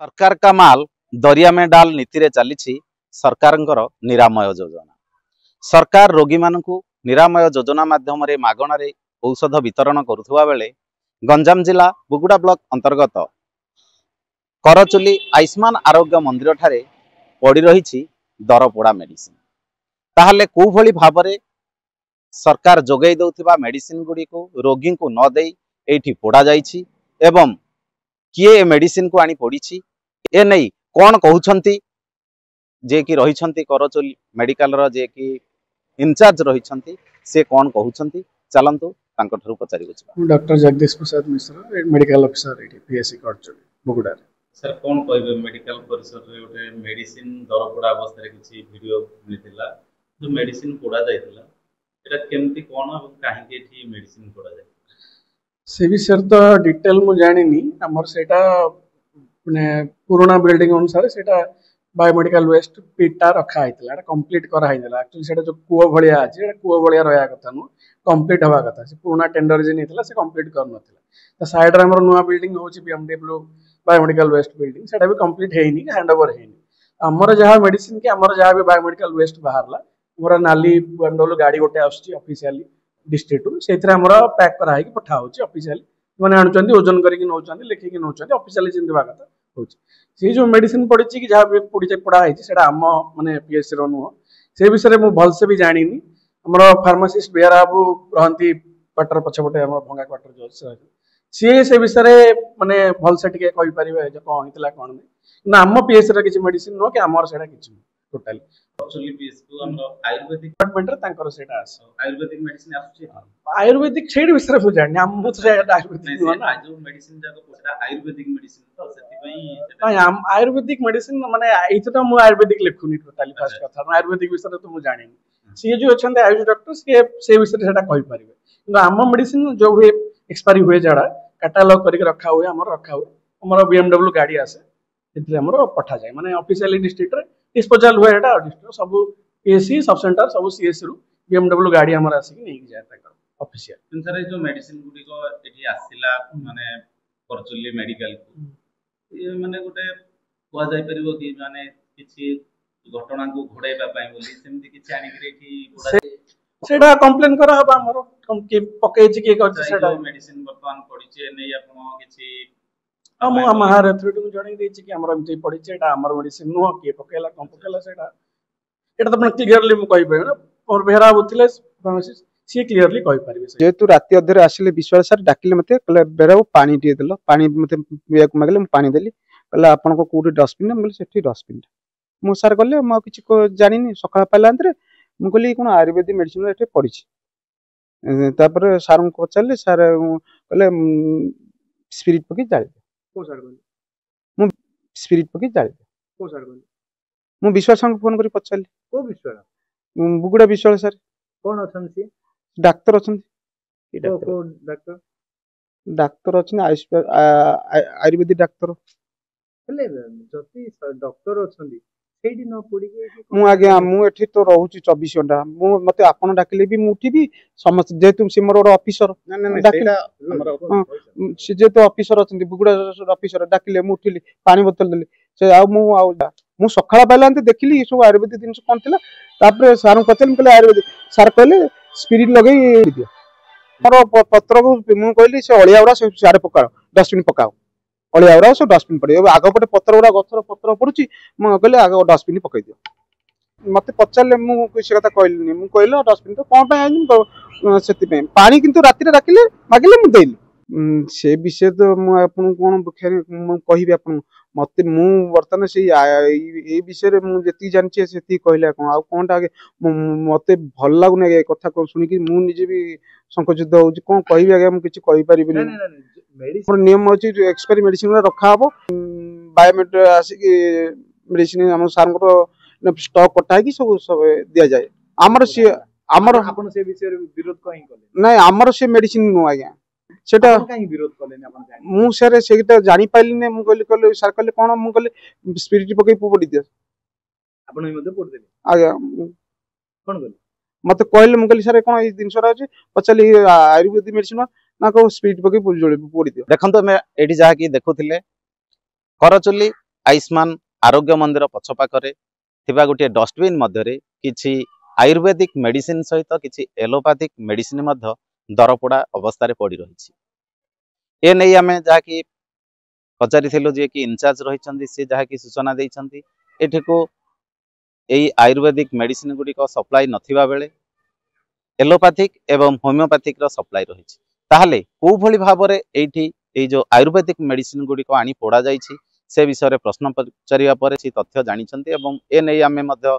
सरकार का माल दरिया में डाल नीति रे चली सरकार निरामय योजना। सरकार रोगी मानू निरामय योजना माध्यम मागणार औषध वितरण करुवा बेले गंजाम जिला बुगुड़ा ब्लॉक अंतर्गत करचुली आयुष्मान आरोग्य मंदिर ठारे पड़ी रही दरपोड़ा मेडिसिन। ताहले को भली भाबरे सरकार जोगई दउथिबा मेडिसिन गुडी को रोगी को न देई एठी पोड़ा जाइछि एवं किए मेडिसिन को आनी पड़ी ए नहीं कौन कहउछंती जे कि रहिछंती करचुली मेडिकल रो जे कि इंचार्ज रहिछंती से कौन कहउछंती चलंतु तांको ठरु पचारि बुझबा। Doctor Jagdish Prasad Mishra medical officer एठी पीएससी करचुली बुगुड़ा। सर कौन कहबे मेडिकल परिसर रे ओटे मेडिसिन दरपोड़ा अवस्था रे किछि वीडियो मिलिथिला जो मेडिसिन पोड़ा जायतिला एटा केमती कोन और काहे के एठी मेडिसिन पोड़ा जाय से विषय तो डिटेल मु जानिनी हमर सेटा माने पुराना बिल्डिंग अनुसार सेटा बायोमेडिकल वेस्ट पीटा रखा हैतला एटा कंप्लीट करा हैतला। एक्चुअली सेटा जो कुओ भलिया अछि एटा कुओ भलिया रहया कथा नु कंप्लीट हवा कथा से पुराना टेंडर जे नेतला से कंप्लीट कर नथिला। त साइड रे हमर नुवा बिल्डिंग होछि बीएमडब्ल्यू बायोमेडिकल वेस्ट बिल्डिंग सेटा भी कंप्लीट हेइनी हैंडओवर हेइनी। हमर जहा मेडिसिन के हमर जहा भी बायोमेडिकल वेस्ट बाहरला हमर नाली बीएमडब्ल्यू गाड़ी गोटे आछि ऑफिशियली डिस्ट्रिक्ट से हमर पैक करा कि पठा होची ऑफिशियली माने आणुचंदी ओजन करके नौचंदी लेखि कि नौचंदी ऑफिशियली जिंद बागत होची। से जो मेडिसिन पड़ी कि जहाँ भी पड़ा है सेटा आम माने पीएससी रो नुह से विषय में भल से भी जानिनी। हमर फार्मासिस्ट बेहरा बाबू रहंती क्वार्टर पछपटे हमर भंगा क्वार्टर जो से विषय माने भल से टिके कहि परिबे जे कोन हितला कोन नै ना आम पीएससी रो किछि मेडिसिन नो कि हमर सेटा किछि टोटली एक्चुअली पीएससी को हमर आयुर्वेदिक डिपार्टमेंट रे तांकर सेटा आस आयुर्वेदिक मेडिसिन आसुछि आयुर्वेदिक सेड विषय हो जानि हम मु से आयुर्वेदिक नो ना जो मेडिसिन जाको पोटा आयुर्वेदिक मेडिसिन तो सेति पई हम आयुर्वेदिक मेडिसिन माने एतो मु आयुर्वेदिक लिखुनी टोटली फर्स्ट कथा आयुर्वेदिक विषय तो मु जानिनी। सी जो अछंते आयुष डॉक्टर से विषय सेटा कहि परिबे किंतु आम मेडिसिन जो हुए एक्सपायरी हुए जड़ा कैटालॉग करके रखा हुए हमर बीएमडब्ल्यू गाड़ी आसे इतरे हमर पठा जाय माने ऑफिशियली डिस्ट्रिक्ट रे डिस्पोजल हुए एटा डिस्ट्रिक्ट सब पीएससी सब सेंटर सब सीएससी रु बीएमडब्ल्यू गाड़ी हमर आसी कि नहीं जाय तक ऑफिशियल सर जो मेडिसिन गुडी को एठी आसिला माने करचुली मेडिकल को ये माने गोटे कोआ जाय परिबो कि माने किछि घटना को घोड़ाइबा पाई बोली सेमति किछि आनी कि एठी सेटा कंप्लेन करा हबा हमर के पके कि करछ सेटा मेडिसिन वर्तमान पड़ी छे नै आपण किछि हम हमार अथॉरिटी को जणाई दै छी कि हमर एमती पड़ी छे एटा हमर मेडिसिन नो के पकेला कम पकेला सेटा एटा तो क्लियरली मु कहि ना और बेहरा बुथिले फार्मासिस्ट सी क्लियरली कहि परिबे जेतु राति अधरे आसिले विश्वास सर डाकिले मते कहले बेरा पानी दिए देलो पानी मते पिया को मागले पानी देली कहले आपन को कोठी डस्टबिन हम सेठी डस्टबिन मु सर कहले म किछि को जानिनी सकाळ पाला अंतरे मु कहली कोन आयुर्वेदिक मेडिसिन एठे पड़ी छी तापर सर को पचारले सर कहले स्पिरिट पकी जाळे को सर कहले मु स्पिरिट पकी जाळे को सर कहले मु विश्वास को फोन करी पचारली को विश्वास बुगुड़ा विश्वास सर कोन अछन सी डाक्टर अछन को डाक्टर डाक्टर अछन आयुर्वेदिक डाक्टर हेले जति डॉक्टर अछन सेठी न पड़ी मु आज्ञा मु एठी तो रहूची 24 घंटा मु मते आपन डाकिले भी मुठी समस्त जेतु से मोर ऑफिसर डाकिला से जेतु ऑफिसर अछन बुगुड़ा ऑफिसर डाकिले मुठिली पानी बोतल देली से आ मु सखाळा पाइलांते देखिली सब आयुर्वेदिक दिन कोन थिला तापर सार पचल कहले आयुर्वेदिक सार कहले स्पिरिट लगई दियो मोर पत्र को मु कहली से अलियावड़ा से सारे पकाओ डस्टबिन पकाओ अलियावड़ा से डस्टबिन पड़े आग पटे पत्र गुड़ा गछर पत्र पड़ुची मु कहले आग डस्टबिन पकई दियो मते पचारले मु से कथा कहलिनी मु कहलो डस्टबिन तो कोन पे आइनी सेति पे पानी किंतु राति रे राखिले मागिले मु देली से विषय तो मु आपन कोन बुखारी मु कहिबे आपन मते मु वर्तमान से ए विषय रे मु जेती जानछि सेती कहले कोन आ कोनटा मते भल लागुने ए कथा को सुनि कि मु निजे भी संकोचित होउछि कोन कहिबे आगे मु किछि कहि परिबिनी मेडिसिन नियम होछि एक्सपायरी मेडिसिन रखा हबो बायोमेट आसी कि मेडिसिन हम सार को स्टॉक कटा कि सब दिया जाए हमर से हमर आपन से विषय विरोध कहि कले नै हमर से मेडिसिन नो आज्ञा सेटा काई विरोध कले अपन जानि मु सर सेटा जानि पाइली ने मु कहले सर कहले कोन मु कहले स्पिरिट पकई पड़ी दिया अपन मध्ये पड़ देली आज्ञा कोन कहले मते कहले मु कहले सर कोन ई दिन सरा अछि पचली आयुर्वेदिक मेडिसिन ना को स्पिरिट पकई पड़ी दिया देखंतो मैं एठी जहा कि देखुथिले करचुली आयुष्मान आरोग्य मंदिर पछपाखरे थिबा गोटे डस्टबिन मध्यरे किछि आयुर्वेदिक मेडिसिन सहित किछि एलोपैथिक मेडिसिन मध्य दरपोड़ा अवस्था पड़ी रही ए नहीं आमे जहाँकि पचारि जे कि इनचार्ज रही सी जहाँकि सूचना देइछंती एठिको यही आयुर्वेदिक मेडिसिन गुड़िक सप्लाई नथिबा बेले एलोपैथिक एवं होमियोपैथिक सप्लाई रही ताहले को भली भाबरे एठी ए जो आयुर्वेदिक मेडिसिन गुड़िक आनी पोड़ा जाइछि से विषय में प्रश्न पचारिया परे सी तथ्य जानिछंती एवं ए नहीं आमे मध्य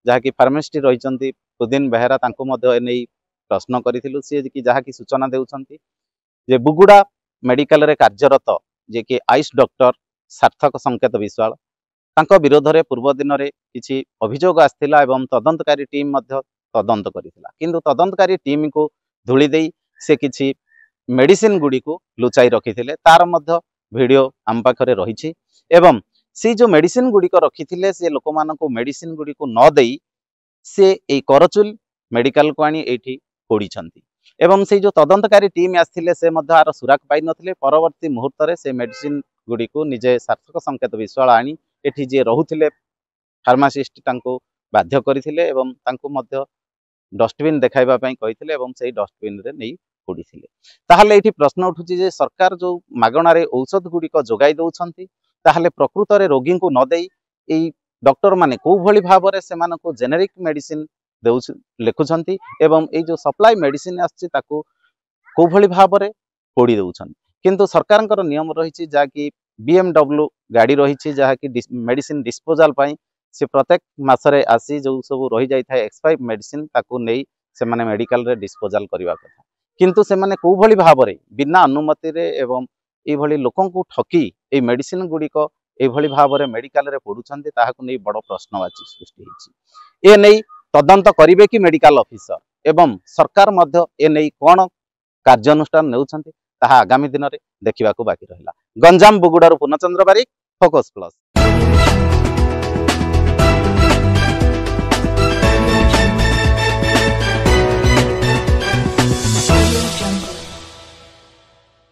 जहाँकि फार्मासिस्ट रही पुदिन बेहेरा तांको मध्य ए नहीं प्रश्न करिथिलु सी कि जहाँकि सूचना देउछंती जे बुगुड़ा मेडिकल रे कार्यरत जे कि आयुष डॉक्टर सार्थक संकेत विश्वाल तांको विरोध रे पूर्व दिन रे किछि अभियोग आस्थिला एवं तदंतकारी टीम मध्य तदंत करिथिला किंतु तदंतकारी टीम को धूली देई से किछि मेडिसिन गुडी को लुचाई रखिथिले तार मध्य वीडियो आम पाखरे रहिछि एवं से जो मेडिसिन गुडी को रखिथिले से लोक मानको मेडिसिन गुडी को न देई से ए करचुल मेडिकल को आनी एठी पोड़ीछंती एवं से जो तदंतकारी टीम आस्थिले से मध्य आर सुराक पाई नथिले परवर्ती मुहूर्त रे से मेडिसिन गुडी को निजे सार्थक संकेत विश्वाल आनी एठी जे रहुथिले फार्मासिस्ट तांको बाध्य करिथिले एवं तांको मध्य डस्टबिन देखाइबा पई कहिथिले एवं सेही डस्टबिन रे नै पोड़ीथिले ताहले एठी प्रश्न उठुची जे सरकार जो मागणा रे औषध गुडी को जोगाई दउछंती ताहले प्रकृत रे रोगी को न देई एई डॉक्टर माने को भली भाबरे से मानको जेनेरिक मेडिसिन लिखुंट एवं ये जो सप्लाई मेडिसिन आसको को भली भाबरे पोड़ी दउछन किंतु सरकार नियम रही जहाँकि BMW गाड़ी रही जहाँकि मेडिसिन डिस्पोजाल से प्रत्येक मासरे आसी जो सब रही जाए एक्सपायर मेडिसिन ताकू नहीं से माने मेडिकल रे डिस्पोजाल करने कथा किंतु से माने को भली भाबरे बिना अनुमति रे एवं ये भली लोकों को ठकी ये मेडिसिन गुड़िक ये भाव मेडिकल रे पड़ुछंती ताहाकु नहीं बड़ प्रश्नवाची सृष्टि होइछि ए नहीं तदंत करिवे कि मेडिकल ऑफिसर एवं सरकार मध्य ए नहीं कौन कार्यानुष्ठान नेउछंती ताहा आगामी दिन में देखा बाकी रहा गंजाम बुगुड़ारू पूर्णचंद्र बारिक फोकस प्लस।